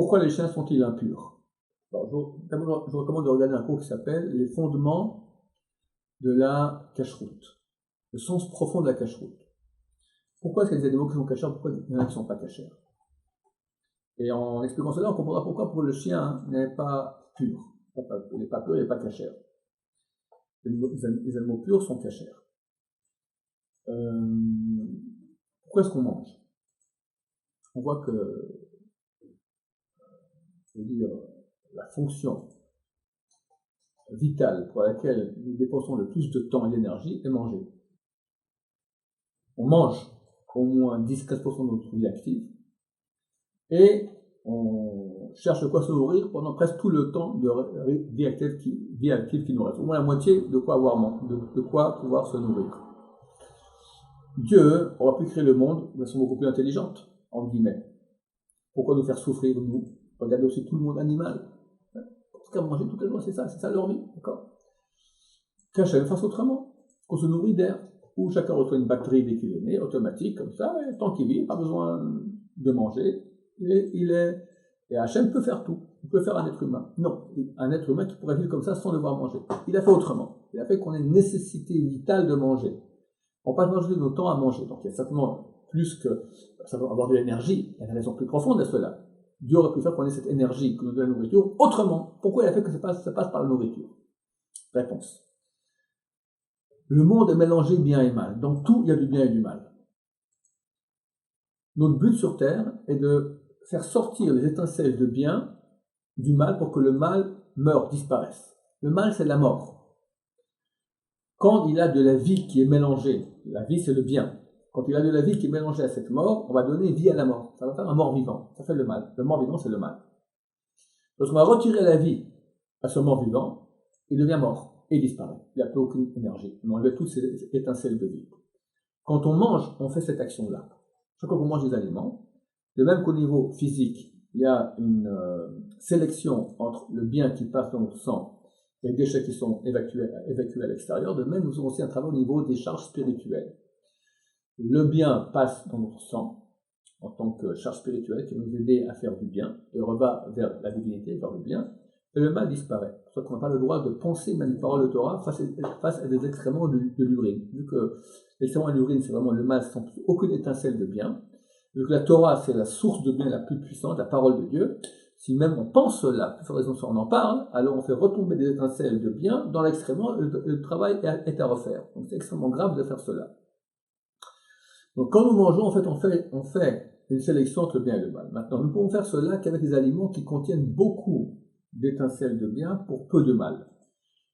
Pourquoi les chiens sont-ils impurs? D'abord, je recommande de regarder un cours qui s'appelle Les fondements de la cacheroute, le sens profond de la cacheroute. Pourquoi est-ce qu'il y a des animaux qui sont cachers, pourquoi il y en a qui ne sont pas cachers? Et en expliquant cela, on comprendra pourquoi le chien n'est pas pur. Il n'est pas pur, il n'est pas cachère. Les animaux purs sont cachers. Pourquoi est-ce qu'on mange? On voit que, je veux dire, la fonction vitale pour laquelle nous dépensons le plus de temps et d'énergie est manger. On mange au moins 10-15% de notre vie active et on cherche quoi se nourrir pendant presque tout le temps de vie active qui nous reste. Au moins la moitié de quoi de quoi pouvoir se nourrir. Dieu aurait pu créer le monde de façon beaucoup plus intelligente, en guillemets. Pourquoi nous faire souffrir, nous? Regardez aussi tout le monde animal. Parce qu'à manger toute la journée, c'est ça leur vie, d'accord? Qu'Hachem fasse autrement, qu'on se nourrit d'air, où chacun reçoit une batterie dès qu'il est né, automatique, comme ça, et tant qu'il vit, pas besoin de manger, et Hachem peut faire tout. Il peut faire un être humain. Non, un être humain qui pourrait vivre comme ça sans devoir manger. Il a fait autrement. Il a fait qu'on ait une nécessité vitale de manger. On passe notre temps à manger. Donc il y a certainement plus que avoir de l'énergie. Il y a une raison plus profonde à cela. Dieu aurait pu faire qu'on ait cette énergie que nous donne la nourriture autrement. Pourquoi il a fait que ça passe par la nourriture? Réponse. Le monde est mélangé bien et mal. Dans tout, il y a du bien et du mal. Notre but sur Terre est de faire sortir les étincelles de bien du mal pour que le mal meure, disparaisse. Le mal, c'est la mort. Quand il a de la vie qui est mélangée, la vie c'est le bien. Quand il a de la vie qui est mélangée à cette mort, on va donner vie à la mort. Ça va faire un mort-vivant. Ça fait le mal. Le mort-vivant, c'est le mal. Lorsqu'on va retirer la vie à ce mort-vivant, il devient mort et il disparaît. Il n'a plus aucune énergie. On enlève toutes ces étincelles de vie. Quand on mange, on fait cette action-là. Chaque fois qu'on mange des aliments, de même qu'au niveau physique, il y a une sélection entre le bien qui passe dans notre sang et les déchets qui sont évacués à l'extérieur. De même, nous avons aussi un travail au niveau des charges spirituelles. Le bien passe dans notre sang en tant que charge spirituelle qui va nous aider à faire du bien et on va vers la divinité, vers le bien, et le mal disparaît. C'est pour ça qu'on n'a pas le droit de penser même une parole de Torah face à des excréments de l'urine. Vu que l'excrément de l'urine, c'est vraiment le mal sans aucune étincelle de bien, vu que la Torah, c'est la source de bien la plus puissante, la parole de Dieu, si même on pense cela, plus forte raison si on en parle, alors on fait retomber des étincelles de bien dans l'excrément, le travail est à refaire. Donc c'est extrêmement grave de faire cela. Donc quand nous mangeons, en fait, on fait une sélection entre le bien et le mal. Maintenant, nous pouvons faire cela qu'avec des aliments qui contiennent beaucoup d'étincelles de bien pour peu de mal.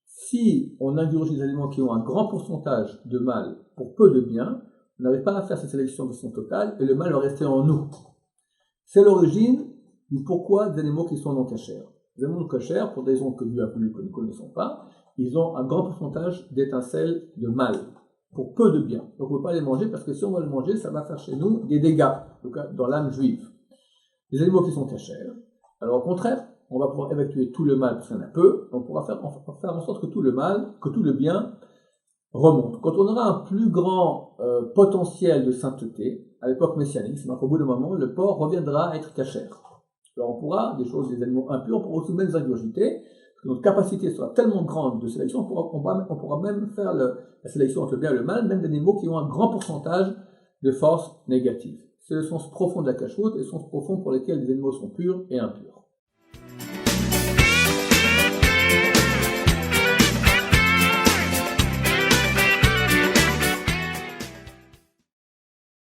Si on ingurgite des aliments qui ont un grand pourcentage de mal pour peu de bien, on n'arrive pas à faire cette sélection de son total et le mal va rester en nous. C'est l'origine du pourquoi des animaux qui sont non cachers. Les animaux non cachers, pour des raisons que Dieu a voulu que nous ne connaissons pas, ils ont un grand pourcentage d'étincelles de mal pour peu de bien. Donc on ne peut pas les manger parce que si on va les manger, ça va faire chez nous des dégâts, en tout cas dans l'âme juive. Les animaux qui sont cachers, alors au contraire, on va pouvoir évacuer tout le mal parce qu'il y en a peu, on pourra faire en sorte que tout le mal, que tout le bien remonte. Quand on aura un plus grand potentiel de sainteté, à l'époque messianique, c'est-à-dire qu'au bout d'un moment, le porc reviendra à être cachère. Alors on pourra, des animaux impurs, on pourra aussi même les ingurgiter, parce que notre capacité sera tellement grande de sélection, on pourra même faire la sélection entre le bien et le mal, même d'animaux qui ont un grand pourcentage de force négative. C'est le sens profond de la cacheroute et le sens profond pour lequel les animaux sont purs et impurs.